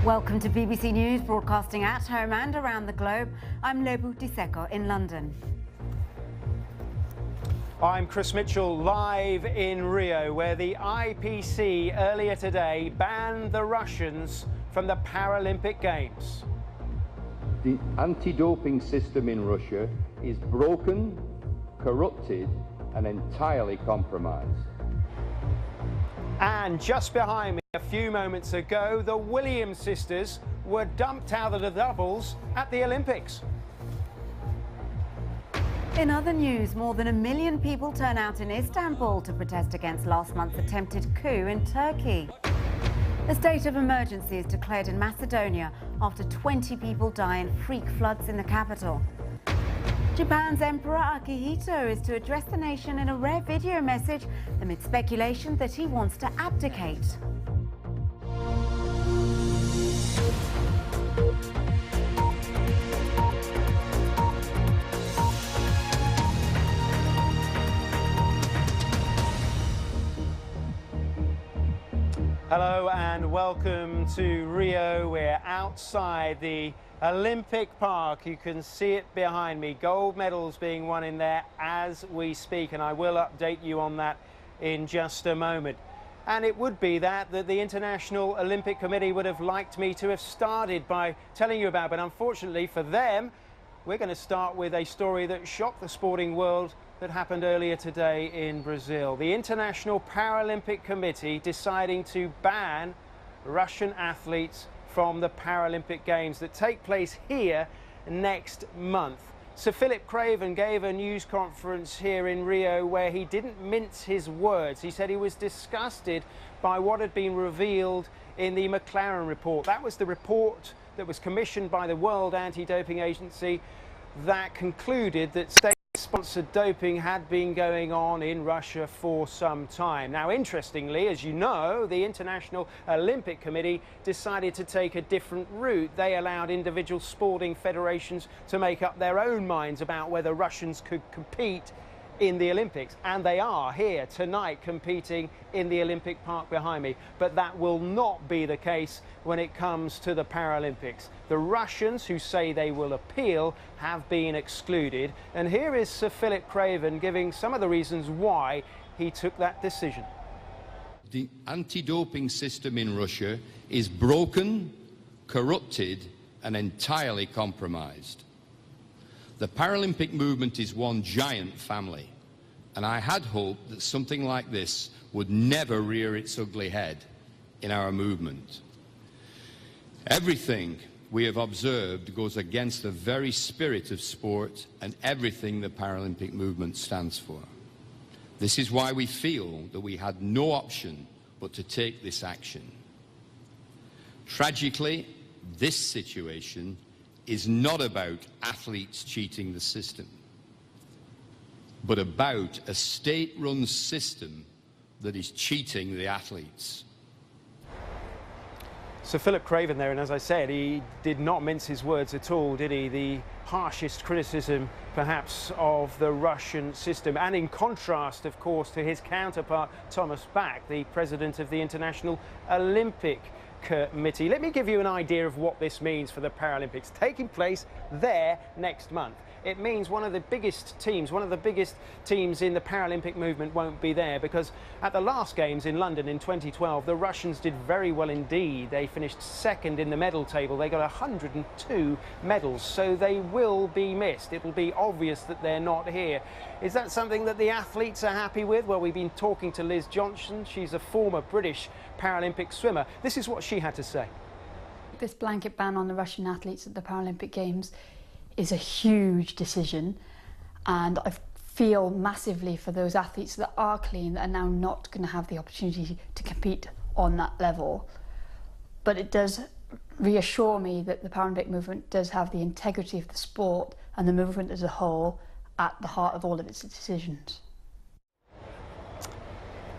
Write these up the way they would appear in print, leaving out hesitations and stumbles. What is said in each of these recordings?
Welcome to BBC News, broadcasting at home and around the globe. I'm Lebu Diseko in London. I'm Chris Mitchell, live in Rio, where the IPC earlier today banned the Russians from the Paralympic Games. The anti-doping system in Russia is broken, corrupted and entirely compromised. And just behind me a few moments ago, the Williams sisters were dumped out of the doubles at the Olympics. In other news, more than 1 million people turn out in Istanbul to protest against last month's attempted coup in Turkey. A state of emergency is declared in Macedonia after 20 people die in freak floods in the capital. Japan's Emperor Akihito is to address the nation in a rare video message amid speculation that he wants to abdicate. Hello and welcome to Rio. We're outside the Olympic Park. You can see it behind me. Gold medals being won in there as we speak, and I will update you on that in just a moment. And it would be that the International Olympic Committee would have liked me to have started by telling you about, but unfortunately for them, we're going to start with a story that shocked the sporting world that happened earlier today in Brazil. The International Paralympic Committee deciding to ban Russian athletes from the Paralympic Games that take place here next month. Sir Philip Craven gave a news conference here in Rio where he didn't mince his words. He said he was disgusted by what had been revealed in the McLaren report. That was the report that was commissioned by the World Anti-Doping Agency that concluded that state-sponsored doping had been going on in Russia for some time. Now, interestingly, as you know, the International Olympic Committee decided to take a different route. They allowed individual sporting federations to make up their own minds about whether Russians could compete in the Olympics, and they are here tonight competing in the Olympic Park behind me. But that will not be the case when it comes to the Paralympics. The Russians, who say they will appeal, have been excluded, and here is Sir Philip Craven giving some of the reasons why he took that decision. The anti-doping system in Russia is broken, corrupted and entirely compromised. The Paralympic movement is one giant family, and I had hoped that something like this would never rear its ugly head in our movement. Everything we have observed goes against the very spirit of sport and everything the Paralympic movement stands for. This is why we feel that we had no option but to take this action. Tragically, this situation is not about athletes cheating the system, but about a state-run system that is cheating the athletes. So Philip Craven there, and as I said, he did not mince his words at all, did he? The harshest criticism, perhaps, of the Russian system, and in contrast, of course, to his counterpart, Thomas Bach, the president of the International Olympic Committee. Let me give you an idea of what this means for the Paralympics taking place there next month. It means one of the biggest teams in the Paralympic movement won't be there, because at the last Games in London in 2012, the Russians did very well indeed. They finished second in the medal table. They got 102 medals, so they will be missed. It will be obvious that they're not here. Is that something that the athletes are happy with? Well, we've been talking to Liz Johnson. She's a former British Paralympic swimmer. This is what she had to say. This blanket ban on the Russian athletes at the Paralympic Games is a huge decision, and I feel massively for those athletes that are clean that are now not going to have the opportunity to compete on that level. But it does reassure me that the Paralympic movement does have the integrity of the sport and the movement as a whole at the heart of all of its decisions.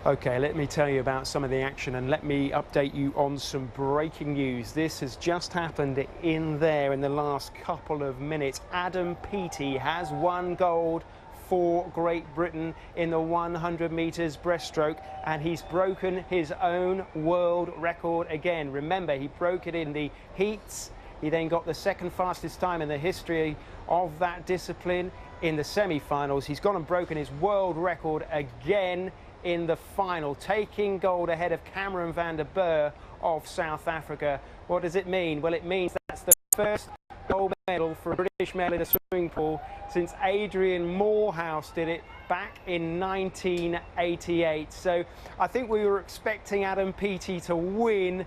Okay, let me tell you about some of the action, and let me update you on some breaking news. This has just happened in there in the last couple of minutes. Adam Peaty has won gold for Great Britain in the 100 metres breaststroke, and he's broken his own world record again. Remember, he broke it in the heats. He then got the second fastest time in the history of that discipline in the semi-finals. He's gone and broken his world record again in the final, taking gold ahead of Cameron van der Burgh of South Africa. What does it mean? Well, it means that's the first gold medal for a British male in a swimming pool since Adrian Morehouse did it back in 1988. So I think we were expecting Adam Peaty to win,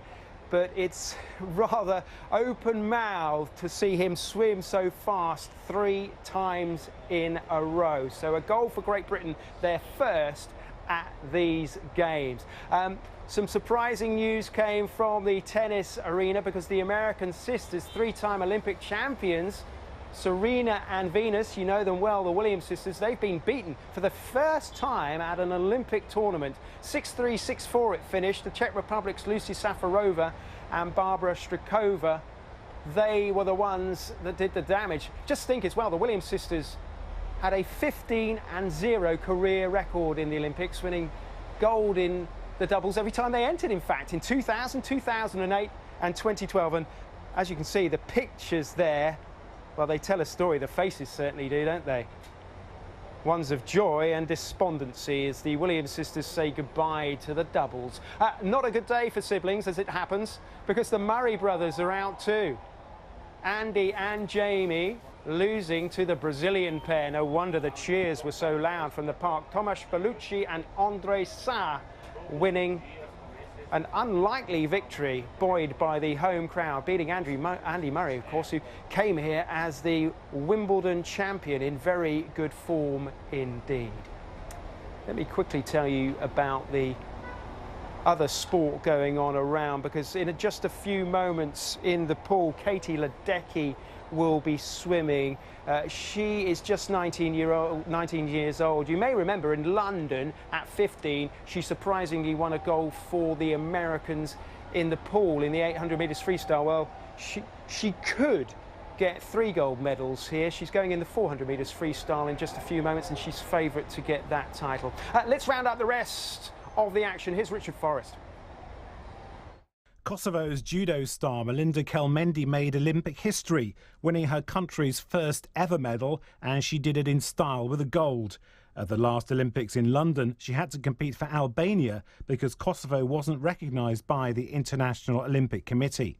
but it's rather open-mouthed to see him swim so fast 3 times in a row. So a goal for Great Britain, their first at these games. Some surprising news came from the tennis arena because the American sisters, 3-time Olympic champions, Serena and Venus, you know them well, the Williams sisters, they've been beaten for the first time at an Olympic tournament. 6-3, 6-4 it finished. The Czech Republic's Lucy Safarova and Barbara Strykova, they were the ones that did the damage. Just think as well, the Williams sisters had a 15-0 career record in the Olympics, winning gold in the doubles every time they entered, in fact, in 2000, 2008 and 2012. And as you can see, the pictures there, well, they tell a story. The faces certainly do, don't they? Ones of joy and despondency as the Williams sisters say goodbye to the doubles. Not a good day for siblings, as it happens, because the Murray brothers are out too. Andy and Jamie losing to the Brazilian pair. No wonder the cheers were so loud from the park. Tomasz Bellucci and Andre Sa winning an unlikely victory, buoyed by the home crowd, beating Andy Murray, of course, who came here as the Wimbledon champion in very good form indeed. Let me quickly tell you about the other sport going on around, because in just a few moments in the pool, Katie Ledecky will be swimming. She is just 19 years old. You may remember in London at 15, she surprisingly won a gold for the Americans in the pool in the 800 metres freestyle. Well, she could get 3 gold medals here. She's going in the 400 metres freestyle in just a few moments, and she's favourite to get that title. Let's round up the rest of the action. Here's Richard Forrest. Kosovo's judo star Melinda Kelmendi made Olympic history, winning her country's first ever medal, and she did it in style with a gold. At the last Olympics in London, she had to compete for Albania because Kosovo wasn't recognised by the International Olympic Committee.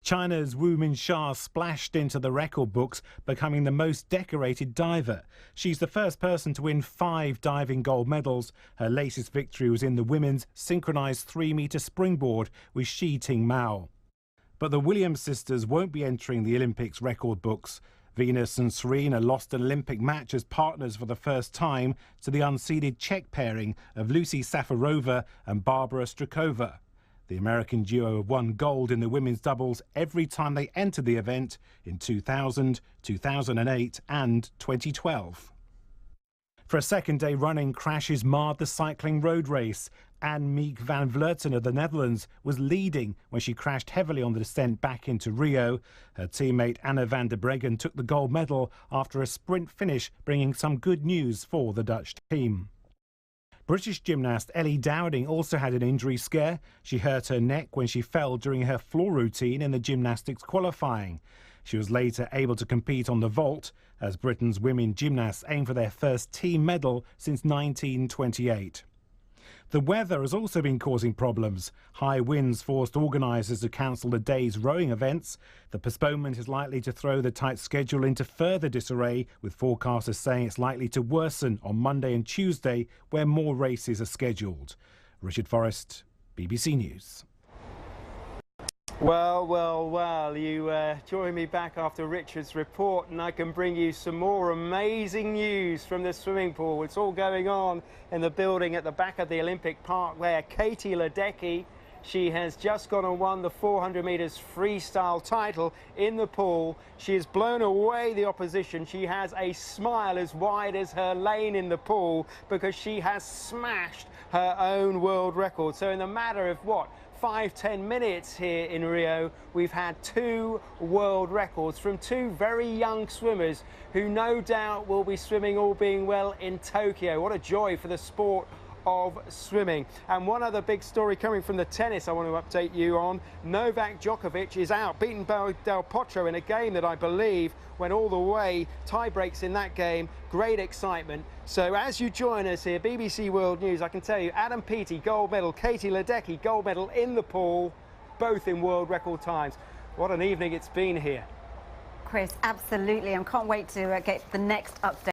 China's Wu Minxia splashed into the record books, becoming the most decorated diver. She's the first person to win 5 diving gold medals. Her latest victory was in the women's synchronised 3-metre springboard with Shi Ting Mao. But the Williams sisters won't be entering the Olympics record books. Venus and Serena lost an Olympic match as partners for the first time to the unseeded Czech pairing of Lucy Safarova and Barbara Strykova. The American duo have won gold in the women's doubles every time they entered the event in 2000, 2008 and 2012. For a second day running, crashes marred the cycling road race. Annemiek van Vleuten of the Netherlands was leading when she crashed heavily on the descent back into Rio. Her teammate Anna van der Breggen took the gold medal after a sprint finish, bringing some good news for the Dutch team. British gymnast Ellie Dowding also had an injury scare. She hurt her neck when she fell during her floor routine in the gymnastics qualifying. She was later able to compete on the vault as Britain's women gymnasts aim for their first team medal since 1928. The weather has also been causing problems. High winds forced organisers to cancel the day's rowing events. The postponement is likely to throw the tight schedule into further disarray, with forecasters saying it's likely to worsen on Monday and Tuesday, where more races are scheduled. Richard Forrest, BBC News. Well, you join me back after Richard's report, and I can bring you some more amazing news from the swimming pool. It's all going on in the building at the back of the Olympic Park there. Katie Ledecky, she has just gone and won the 400 metres freestyle title in the pool. She has blown away the opposition. She has a smile as wide as her lane in the pool because she has smashed her own world record. So in the matter of, what, 5-10 minutes here in Rio, we've had 2 world records from 2 very young swimmers who no doubt will be swimming, all being well, in Tokyo. What a joy for the sport of swimming. And one other big story coming from the tennis I want to update you on. Novak Djokovic is out, beaten Del Potro in a game that I believe went all the way. Tie breaks in that game. Great excitement. So as you join us here, BBC World News, I can tell you Adam Peaty, gold medal, Katie Ledecky, gold medal in the pool, both in world record times. What an evening it's been here. Chris, absolutely. I can't wait to get the next update.